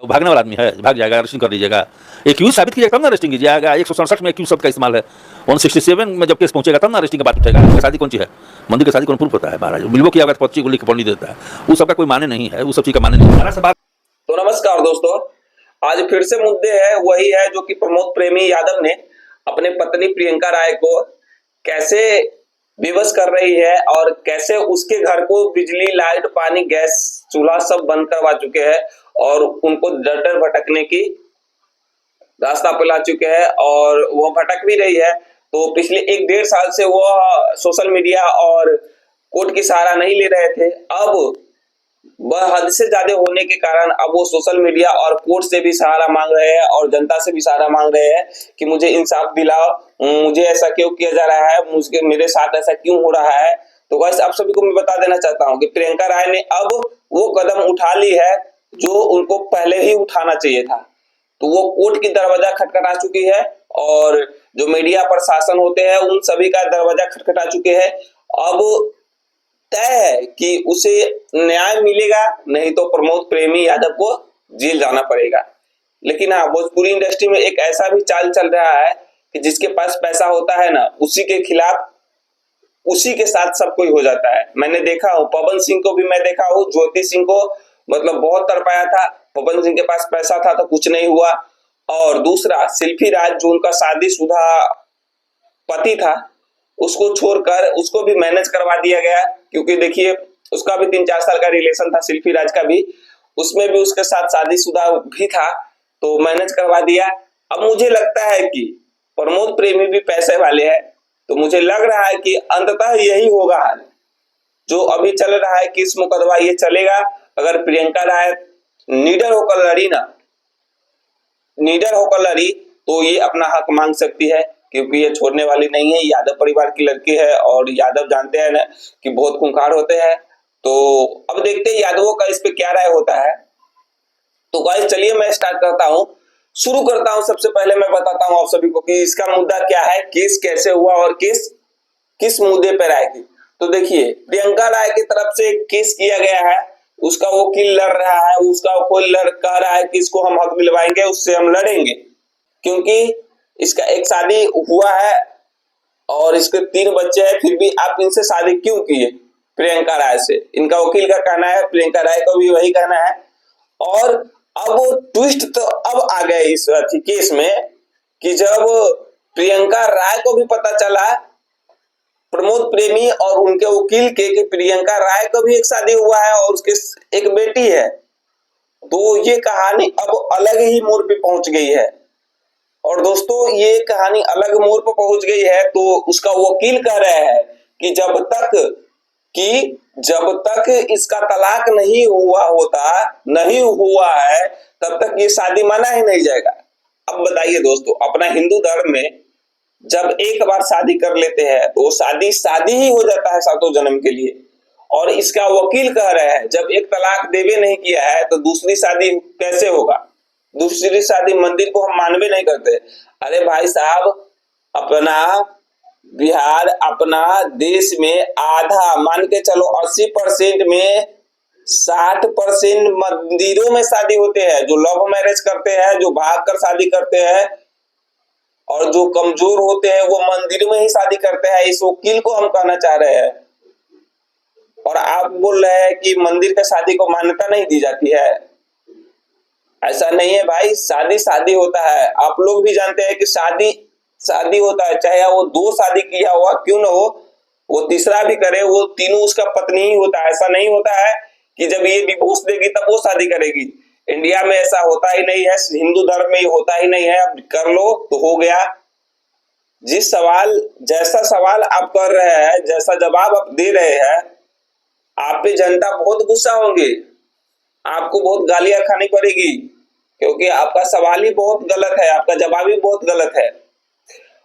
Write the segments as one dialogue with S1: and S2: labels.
S1: वो भागने वाला आदमी है, भाग जाएगा, अरेस्टिंग कर लीजिएगा। एक्यूज साबित कीजिएगा तब ना अरेस्टिंग कीजिएगा। 167 में एक्यूज शब्द का इस्तेमाल है, 167 में जब केस पहुंचेगा तब ना अरेस्टिंग की बात उठेगा। शादी कौन सी है, मंदिर की शादी कौन प्रूफ होता है महाराज? बिल्बो किया हुआ पर्ची को लिख के पढ़ नहीं देता है, वो सबका कोई माने नहीं है, वो सब चीज का माने नहीं है।
S2: तो नमस्कार दोस्तों, आज फिर से मुद्दे है वही है जो कि प्रमोद प्रेमी यादव ने अपने पत्नी प्रियंका राय को कैसे विवश कर रही है और कैसे उसके घर को बिजली, लाइट, पानी, गैस, चूल्हा सब बंद करवा चुके हैं और उनको डर डर भटकने की रास्ता पिला चुके हैं और वो भटक भी रही है। तो पिछले 1-1.5 साल से वो सोशल मीडिया और कोर्ट की सहारा नहीं ले रहे थे। अब वह हद से ज्यादा होने के कारण अब वो सोशल मीडिया और कोर्ट से भी सहारा मांग रहे हैं और जनता से भी सहारा मांग रहे हैं कि मुझे इंसाफ दिलाओ, मुझे ऐसा क्यों किया जा रहा है, मुझे मेरे साथ ऐसा क्यों हो रहा है। तो गाइस, आप सभी को मैं बता देना चाहता हूं कि प्रियंका राय ने अब वो कदम उठा ली है जो उनको पहले ही उठाना चाहिए था। तो वो कोर्ट की दरवाजा खटखटा चुकी है और जो मीडिया प्रशासन होते हैं उन सभी का दरवाजा खटखटा चुके हैं। अब तय है कि उसे न्याय मिलेगा, नहीं तो प्रमोद प्रेमी यादव को जेल जाना पड़ेगा। लेकिन हाँ, भोजपुरी इंडस्ट्री में एक ऐसा भी चाल चल रहा है कि जिसके पास पैसा होता है ना, उसी के खिलाफ उसी के साथ सब कोई हो जाता है। मैंने देखा हूँ, पवन सिंह को भी मैं देखा हूँ, ज्योति सिंह को मतलब बहुत तड़पाया था। पवन सिंह के पास पैसा था तो कुछ नहीं हुआ। और दूसरा शिल्पी राज, जो उनका शादीशुदा पति था, उसको छोड़कर उसको भी मैनेज करवा दिया गया। क्योंकि देखिए, उसका भी 3-4 साल का रिलेशन था, शिल्पी राज का भी, उसमें भी उसके साथ शादीशुदा भी था, तो मैनेज करवा दिया। अब मुझे लगता है कि प्रमोद प्रेमी भी पैसे वाले हैं, तो मुझे लग रहा है कि अंततः यही होगा हाल। जो अभी चल रहा है केस मुकदमा, ये चलेगा। अगर प्रियंका राय निडर होकर लड़ी ना, निडर होकर लड़ी, तो ये अपना हक मांग सकती है, क्योंकि ये छोड़ने वाली नहीं है। यादव परिवार की लड़की है और यादव जानते हैं ना कि बहुत खूंखार होते हैं। तो अब देखते हैं यादवों का इस पे क्या राय होता है। तो गाइस, चलिए मैं स्टार्ट करता हूँ, शुरू करता हूँ। सबसे पहले मैं बताता हूँ आप सभी को कि इसका मुद्दा क्या है, केस कैसे हुआ और केस किस मुद्दे पर आएगी। तो देखिए, प्रियंका राय की तरफ से केस किया गया है, उसका वकील लड़ रहा है, उसका वकील कह रहा है कि इसको हम हक दिलवाएंगे, उससे हम लड़ेंगे, क्योंकि इसका एक शादी हुआ है और इसके 3 बच्चे हैं, फिर भी आप इनसे शादी क्यों किए प्रियंका राय से। इनका वकील का कहना है, प्रियंका राय का भी वही कहना है। और अब ट्विस्ट तो अब आ गए इस केस में कि जब प्रियंका राय को भी पता चला, प्रमोद प्रेमी और उनके वकील के, कि प्रियंका राय को भी एक शादी हुआ है और उसके एक बेटी है, तो ये कहानी अब अलग ही मोड़ पे पहुंच गई है। और दोस्तों, ये कहानी अलग मोड़ पर पहुंच गई है, तो उसका वकील कह रहा है कि जब तक इसका तलाक नहीं हुआ है, तब तक ये शादी माना ही नहीं जाएगा। अब बताइए दोस्तों, अपना हिंदू धर्म में जब एक बार शादी कर लेते हैं तो शादी ही हो जाता है सातों जन्म के लिए। और इसका वकील कह रहा है जब एक तलाक देवे नहीं किया है तो दूसरी शादी कैसे होगा। दूसरी शादी, मंदिर को हम मानवे नहीं करते। अरे भाई साहब, अपना बिहार, अपना देश में आधा मान के चलो 80% में 60% मंदिरों में शादी होते हैं। जो लव मैरिज करते हैं, जो भाग कर शादी करते हैं, और जो कमजोर होते हैं वो मंदिर में ही शादी करते हैं। इस वकील को हम कहना चाह रहे हैं। और आप बोल रहे हैं कि मंदिर के शादी को मान्यता नहीं दी जाती है। ऐसा नहीं है भाई, शादी होता है। आप लोग भी जानते हैं कि शादी होता है, चाहे वो 2 शादी किया हुआ क्यों ना हो, वो तीसरा भी करे, वो तीनों उसका पत्नी ही होता है। ऐसा नहीं होता है कि जब ये डिवोर्स देगी तब वो शादी करेगी। इंडिया में ऐसा होता ही नहीं है, हिंदू धर्म में होता ही नहीं है। अब कर लो तो हो गया। जैसा सवाल आप कर रहे हैं, जैसा जवाब आप दे रहे हैं, आप पे जनता बहुत गुस्सा होंगे, आपको बहुत गालियां खानी पड़ेगी, क्योंकि आपका सवाल ही बहुत गलत है, आपका जवाब ही बहुत गलत है।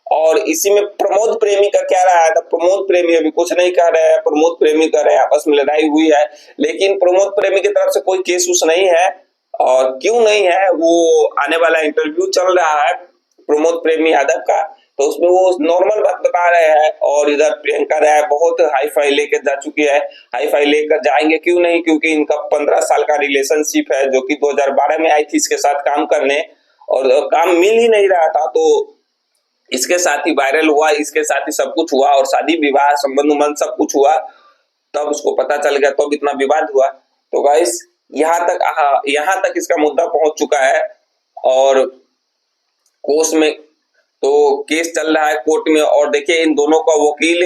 S2: और इसी में प्रमोद प्रेमी का क्या रहा है, तो प्रमोद प्रेमी अभी कुछ नहीं कह रहे हैं। प्रमोद प्रेमी कह रहे हैं आपस में लड़ाई हुई है, लेकिन प्रमोद प्रेमी की तरफ से कोई केस उस नहीं है। और क्यों नहीं है, वो आने वाला इंटरव्यू चल रहा है प्रमोद प्रेमी यादव का, तो उसमें वो नॉर्मल बात बता रहे हैं, और इधर प्रियंका राय बहुत हाई फाई लेकर जा चुकी है। हाई फाई लेकर जाएंगे क्यों नहीं, क्योंकि इनका 15 साल का रिलेशनशिप है, जो कि 2012 में आई थी इसके साथ काम करने, और काम मिल ही नहीं रहा था, तो इसके साथ ही वायरल हुआ, इसके साथ ही सब कुछ हुआ, और शादी विवाह संबंध उम्बंध सब कुछ हुआ, तब उसको पता चल गया, तब इतना विवाद हुआ। तो गाइस यहाँ तक इसका मुद्दा पहुंच चुका है, और कोर्ट में तो केस चल रहा है कोर्ट में, और देखिए इन दोनों का वकील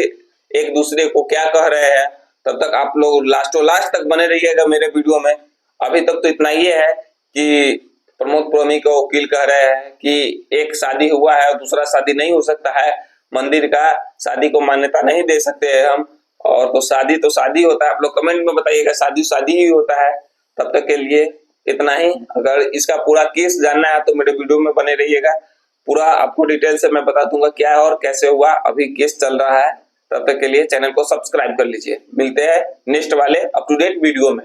S2: एक दूसरे को क्या कह रहे हैं। तब तक आप लोग लास्ट तक बने रहिएगा मेरे वीडियो में। अभी तक तो इतना ही है कि प्रमोद प्रेमी का वकील कह रहे हैं कि एक शादी हुआ है और दूसरा शादी नहीं हो सकता है, मंदिर का शादी को मान्यता नहीं दे सकते हैं हम, और तो शादी होता है। आप लोग कमेंट में बताइएगा, शादी ही होता है। तब तक के लिए इतना ही। अगर इसका पूरा केस जानना है तो मेरे वीडियो में बने रहिएगा, पूरा आपको डिटेल से मैं बता दूंगा क्या है और कैसे हुआ। अभी केस चल रहा है, तब तक के लिए चैनल को सब्सक्राइब कर लीजिए। मिलते हैं नेक्स्ट वाले अप टू डेट वीडियो में।